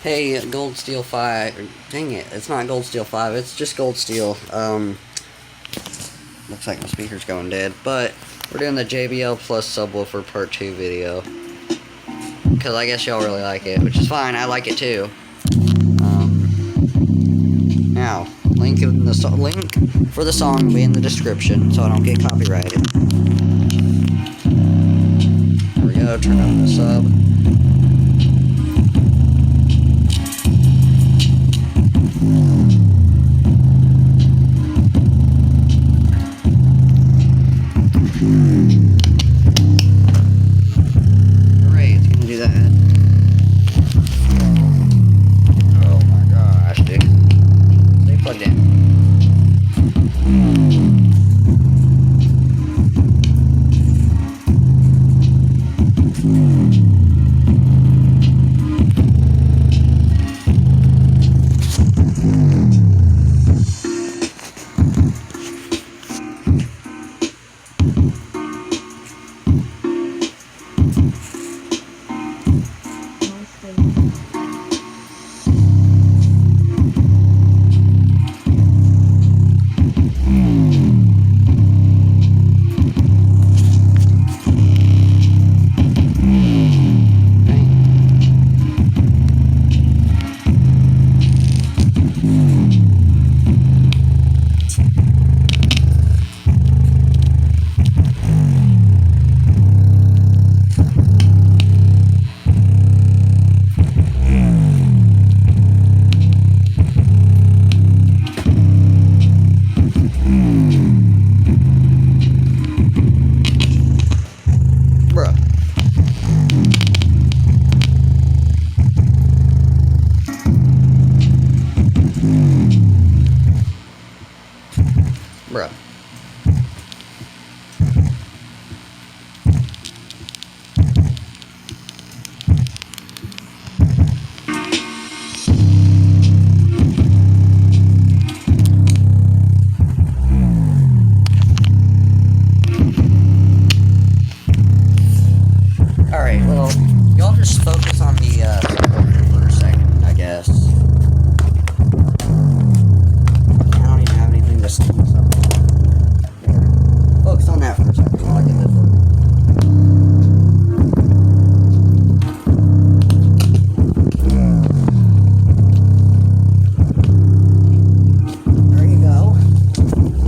Hey, Gold Steel 5. Dang it, it's not Gold Steel 5, it's just Gold Steel. Looks like my speaker's going dead. But we're doing the JBL+Subwoofer Part 2 video. Because I guess y'all really like it, which is fine, I like it too. Now, link for the song will be in the description so I don't get copyrighted. There we go, turn up the sub. Great, it's gonna do that. Oh my gosh, dude. Stay plugged in. Bruh. Alright, well, y'all just focus on the subwoofer for a second, I guess. I don't even have anything to say. Focus on that for a second while I get this working. There you go.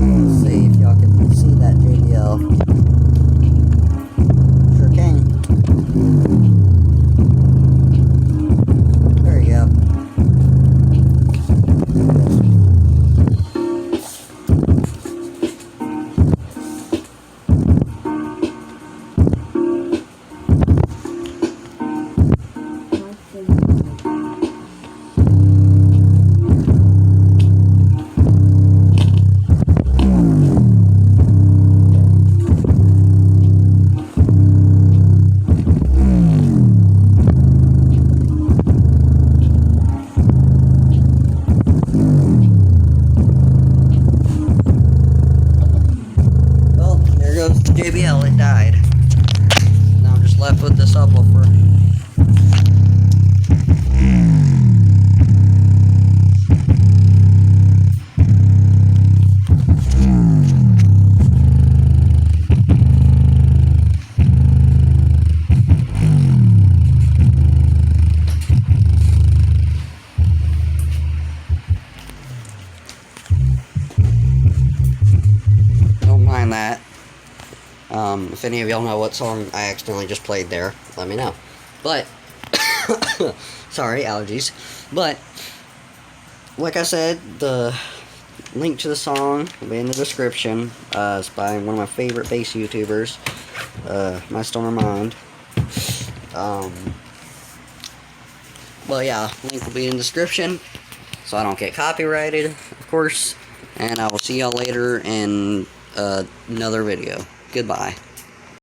Let's see if y'all can see that JBL. Sure can. There you go. JBL, it died. Now I'm just left with the subwoofer. Don't mind that. If any of y'all know what song I accidentally just played there, let me know. But, sorry, allergies. But, like I said, the link to the song will be in the description. It's by one of my favorite bass YouTubers, My Stoner Mind. Well, yeah, link will be in the description, so I don't get copyrighted, of course. And I will see y'all later in another video. Goodbye.